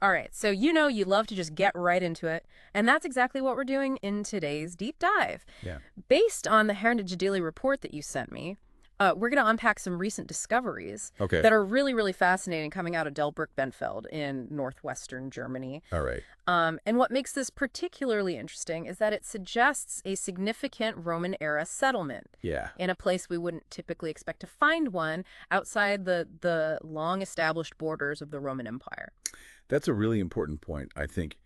All right, so you know you love to just get right into it, and that's exactly what we're doing in today's deep dive. Yeah. Based on the Heritage Daily report that you sent me, we're going to unpack some recent discoveries Okay. that are really, really fascinating coming out of Delbrück-Bentfeld in northwestern Germany. All right. And what makes this particularly interesting is that it suggests a significant Roman-era settlement Yeah. in a place we wouldn't typically expect to find one outside the long-established borders of the Roman Empire. That's a really important point. I think,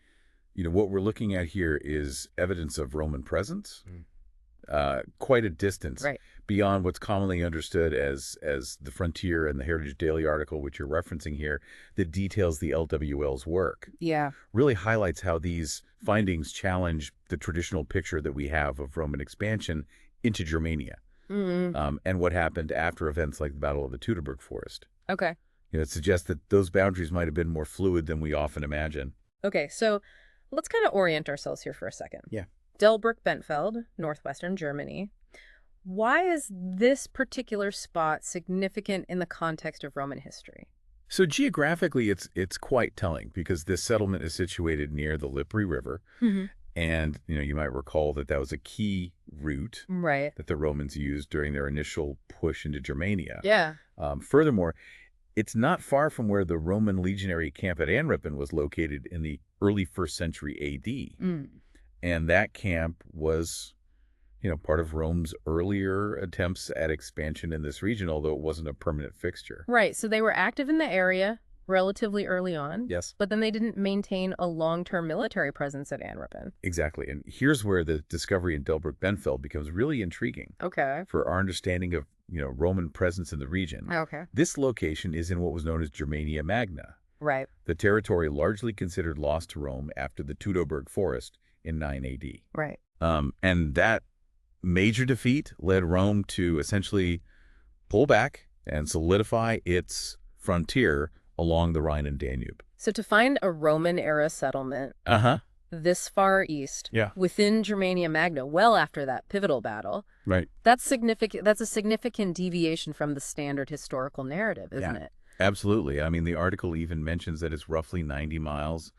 what we're looking at here is evidence of Roman presence, quite a distance Right. beyond what's commonly understood as the frontier and the Heritage Daily article, which you're referencing here, that details the LWL's work. Yeah. Really highlights how these findings challenge the traditional picture that we have of Roman expansion into Germania, and what happened after events like the Battle of the Teutoburg Forest. Okay. It suggests that those boundaries might have been more fluid than we often imagine. Okay, so let's kind of orient ourselves here for a second. Yeah. Delbrück-Bentfeld, northwestern Germany. Why is this particular spot significant in the context of Roman history? So geographically, it's quite telling because this settlement is situated near the Lippri River, Hmm. and you might recall that was a key route Right. that the Romans used during their initial push into Germania. Yeah. Furthermore, it's not far from where the Roman legionary camp at Anrippen was located in the early 1st century AD. Mm. And that camp was, part of Rome's earlier attempts at expansion in this region, although it wasn't a permanent fixture. Right, so they were active in the area relatively early on. Yes. But then they didn't maintain a long-term military presence at Anrippen. Exactly. And here's where the discovery in Delbrück-Bentfeld becomes really intriguing Okay. for our understanding of, Roman presence in the region. Okay. This location is in what was known as Germania Magna, Right. the territory largely considered lost to Rome after the Teutoburg Forest in 9 AD. Right. And that major defeat led Rome to essentially pull back and solidify its frontier along the Rhine and Danube. So to find a Roman-era settlement Uh-huh. this far east, Yeah. within Germania Magna, well after that pivotal battle, Right. that's significant. That's a significant deviation from the standard historical narrative, isn't Yeah. it? Absolutely. I mean, the article even mentions that it's roughly 90 miles,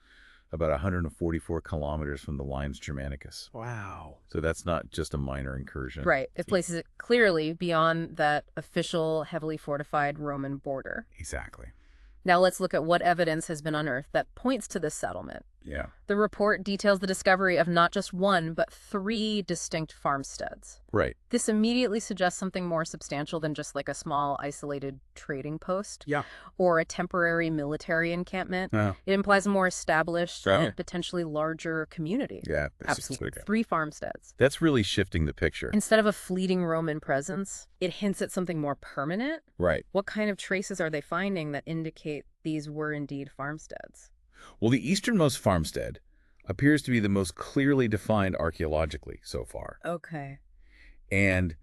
about 144 kilometers from the Limes Germanicus. Wow. So that's not just a minor incursion. Right. It places it clearly beyond that official, heavily fortified Roman border. Exactly. Now let's look at what evidence has been unearthed that points to this settlement. Yeah. The report details the discovery of not just one, but 3 distinct farmsteads. Right. This immediately suggests something more substantial than just like a small, isolated trading post Yeah. or a temporary military encampment. Yeah. It implies a more established Yeah. and potentially larger community. Yeah. Absolutely. 3 farmsteads. That's really shifting the picture. Instead of a fleeting Roman presence, it hints at something more permanent. Right. What kind of traces are they finding that indicate these were indeed farmsteads? Well, the easternmost farmstead appears to be the most clearly defined archaeologically so far. Okay. And,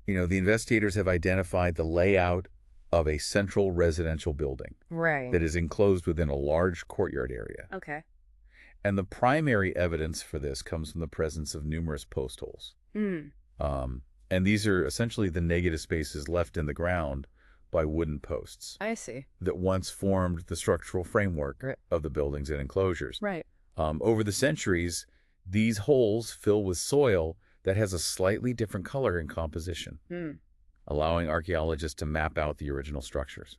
the investigators have identified the layout of a central residential building Right. that is enclosed within a large courtyard area. Okay. And the primary evidence for this comes from the presence of numerous post holes. Hmm. And these are essentially the negative spaces left in the ground by wooden posts I see. that once formed the structural framework Right. of the buildings and enclosures. Right. Over the centuries, these holes fill with soil that has a slightly different color and composition, Hmm. allowing archaeologists to map out the original structures.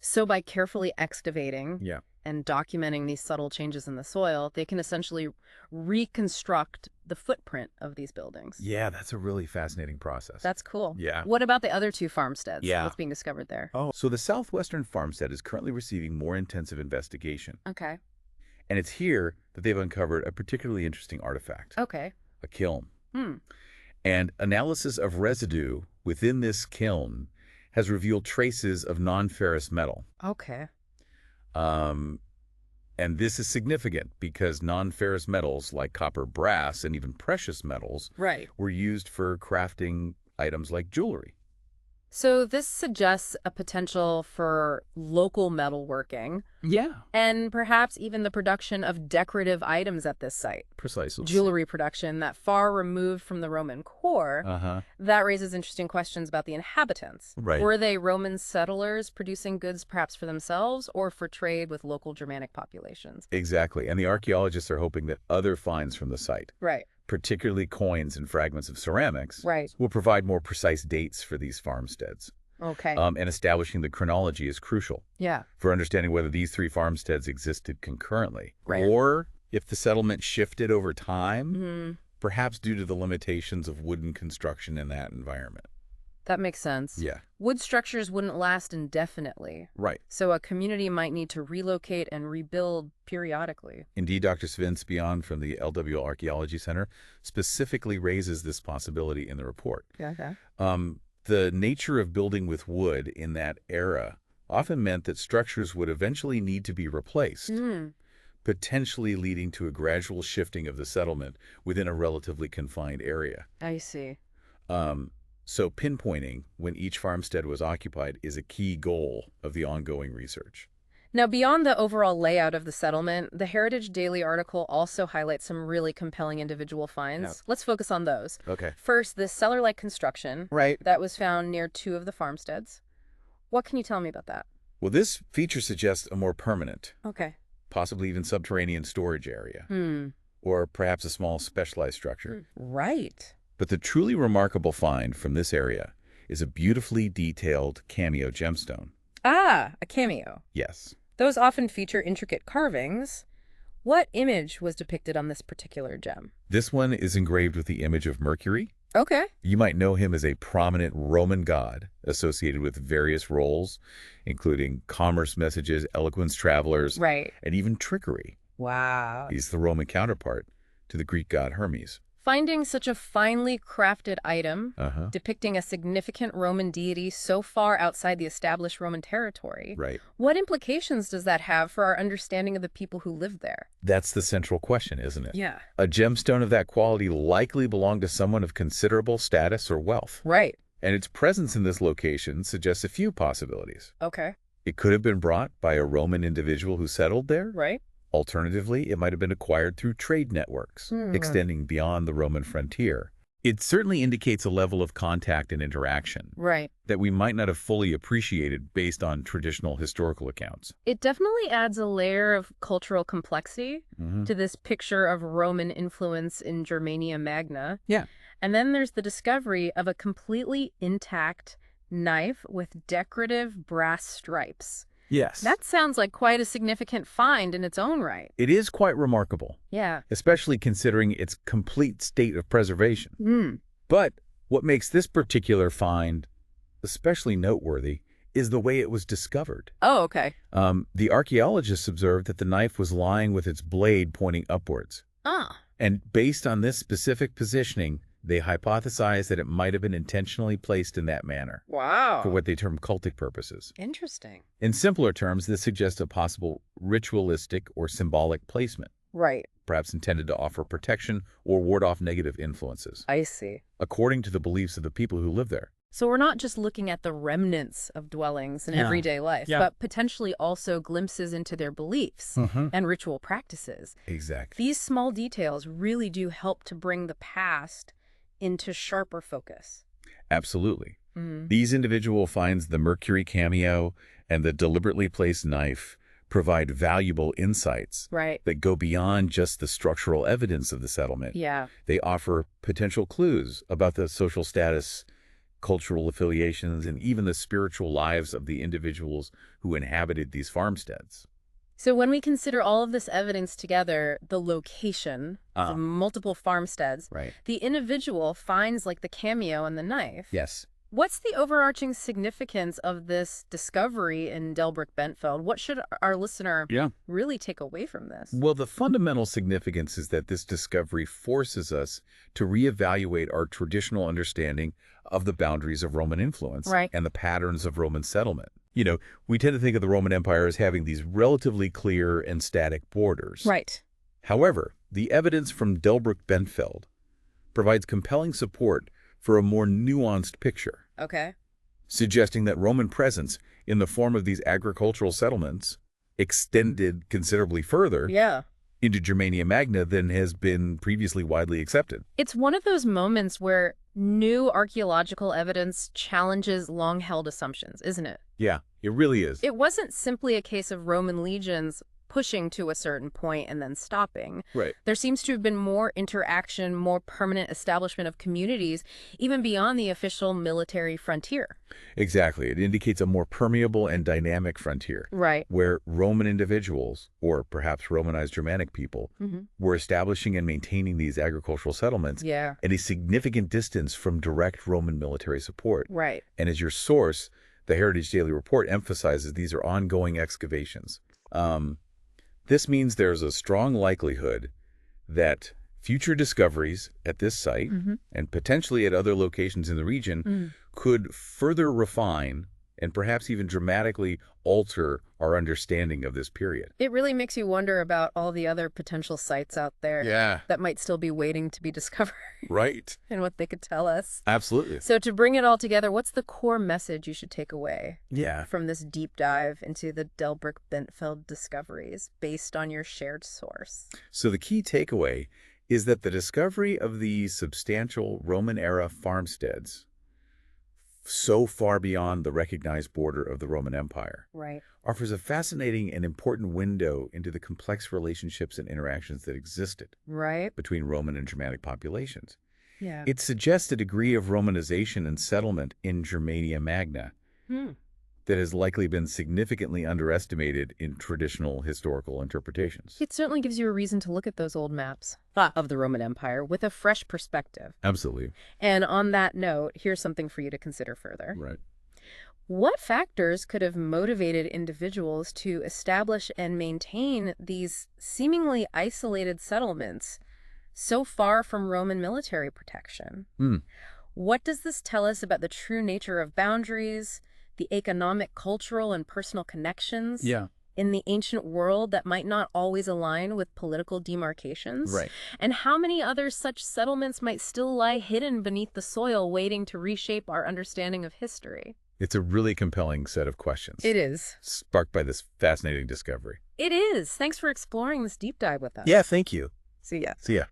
So by carefully excavating Yeah. and documenting these subtle changes in the soil, they can essentially reconstruct the footprint of these buildings. Yeah, that's a really fascinating process. That's cool. Yeah. What about the other 2 farmsteads? Yeah. What's being discovered there? Oh, so the southwestern farmstead is currently receiving more intensive investigation. Okay. And it's here that they've uncovered a particularly interesting artifact, Okay. a kiln. Hmm. And analysis of residue within this kiln has revealed traces of non-ferrous metal. Okay. And this is significant because non-ferrous metals like copper, brass, and even precious metals Right. were used for crafting items like jewelry. So this suggests a potential for local metalworking Yeah. and perhaps even the production of decorative items at this site. Precisely. Jewelry production that far removed from the Roman core. Uh-huh. That raises interesting questions about the inhabitants. Right. Were they Roman settlers producing goods perhaps for themselves or for trade with local Germanic populations? Exactly. And the archaeologists are hoping that other finds from the site, Right. particularly coins and fragments of ceramics, Right. will provide more precise dates for these farmsteads. Okay. And establishing the chronology is crucial Yeah. for understanding whether these three farmsteads existed concurrently, Right. or if the settlement shifted over time, Hmm. perhaps due to the limitations of wooden construction in that environment. That makes sense. Yeah. Wood structures wouldn't last indefinitely, Right. so a community might need to relocate and rebuild periodically. Indeed, Dr. Sven Spion from the LW Archaeology Center specifically raises this possibility in the report. Okay. The nature of building with wood in that era often meant that structures would eventually need to be replaced, potentially leading to a gradual shifting of the settlement within a relatively confined area. I see. So pinpointing when each farmstead was occupied is a key goal of the ongoing research. Now, beyond the overall layout of the settlement, the Heritage Daily article also highlights some really compelling individual finds. Yep. Let's focus on those. Okay. First, this cellar-like construction Right. that was found near 2 of the farmsteads. What can you tell me about that? Well, this feature suggests a more permanent, Okay. possibly even subterranean storage area, or perhaps a small specialized structure. Right. But the truly remarkable find from this area is a beautifully detailed cameo gemstone. Ah, a cameo. Yes. Those often feature intricate carvings. What image was depicted on this particular gem? This one is engraved with the image of Mercury. Okay. You might know him as a prominent Roman god associated with various roles, including commerce messages, eloquence travelers, Right. and even trickery. Wow. He's the Roman counterpart to the Greek god Hermes. Finding such a finely crafted item Uh-huh. depicting a significant Roman deity so far outside the established Roman territory, Right. what implications does that have for our understanding of the people who lived there? That's the central question, isn't it? Yeah. A gemstone of that quality likely belonged to someone of considerable status or wealth. Right. And its presence in this location suggests a few possibilities. Okay. It could have been brought by a Roman individual who settled there. Right. Alternatively, it might have been acquired through trade networks, extending beyond the Roman frontier. It certainly indicates a level of contact and interaction Right. that we might not have fully appreciated based on traditional historical accounts. It definitely adds a layer of cultural complexity to this picture of Roman influence in Germania Magna. Yeah. And then there's the discovery of a completely intact knife with decorative brass stripes. Yes. That sounds like quite a significant find in its own right. It is quite remarkable, Yeah. especially considering its complete state of preservation. But what makes this particular find especially noteworthy is the way it was discovered. Oh, okay. The archaeologists observed that the knife was lying with its blade pointing upwards. Ah. And based on this specific positioning, they hypothesized that it might have been intentionally placed in that manner Wow. for what they term cultic purposes. Interesting. In simpler terms, this suggests a possible ritualistic or symbolic placement, Right. perhaps intended to offer protection or ward off negative influences, I see. according to the beliefs of the people who live there. So we're not just looking at the remnants of dwellings in everyday life, but potentially also glimpses into their beliefs and ritual practices. Exactly. These small details really do help to bring the past into sharper focus. Absolutely. These individual finds, the Mercury cameo and the deliberately placed knife, provide valuable insights Right. that go beyond just the structural evidence of the settlement. Yeah. They offer potential clues about the social status, cultural affiliations, and even the spiritual lives of the individuals who inhabited these farmsteads. So when we consider all of this evidence together, the location, the multiple farmsteads, Right. the individual finds like the cameo and the knife. Yes. What's the overarching significance of this discovery in Delbrück-Bentfeld? What should our listener really take away from this? Well, the fundamental significance is that this discovery forces us to reevaluate our traditional understanding of the boundaries of Roman influence and the patterns of Roman settlement. You know, we tend to think of the Roman Empire as having these relatively clear and static borders. Right. However, the evidence from Delbrück-Bentfeld provides compelling support for a more nuanced picture. Okay. suggesting that Roman presence in the form of these agricultural settlements extended considerably further into Germania Magna than has been previously widely accepted. It's one of those moments where new archaeological evidence challenges long-held assumptions, isn't it? Yeah, it really is. It wasn't simply a case of Roman legions pushing to a certain point and then stopping. Right. There seems to have been more interaction, more permanent establishment of communities, even beyond the official military frontier. Exactly. It indicates a more permeable and dynamic frontier. Right. Where Roman individuals, or perhaps Romanized Germanic people, were establishing and maintaining these agricultural settlements at a significant distance from direct Roman military support. Right. And as your source, the Heritage Daily Report emphasizes these are ongoing excavations. This means there's a strong likelihood that future discoveries at this site and potentially at other locations in the region could further refine and perhaps even dramatically alter our understanding of this period. It really makes you wonder about all the other potential sites out there that might still be waiting to be discovered. Right. And what they could tell us. Absolutely. So to bring it all together, what's the core message you should take away from this deep dive into the Delbrück-Bentfeld discoveries based on your shared source? So the key takeaway is that the discovery of these substantial Roman-era farmsteads so far beyond the recognized border of the Roman Empire offers a fascinating and important window into the complex relationships and interactions that existed between Roman and Germanic populations. It suggests a degree of Romanization and settlement in Germania Magna that has likely been significantly underestimated in traditional historical interpretations. It certainly gives you a reason to look at those old maps of the Roman Empire with a fresh perspective. Absolutely. And on that note, here's something for you to consider further. Right. What factors could have motivated individuals to establish and maintain these seemingly isolated settlements so far from Roman military protection? What does this tell us about the true nature of boundaries, the economic, cultural, and personal connections in the ancient world that might not always align with political demarcations? Right. And how many other such settlements might still lie hidden beneath the soil waiting to reshape our understanding of history? It's a really compelling set of questions. It is. Sparked by this fascinating discovery. It is. Thanks for exploring this deep dive with us. Yeah, thank you. See ya. See ya.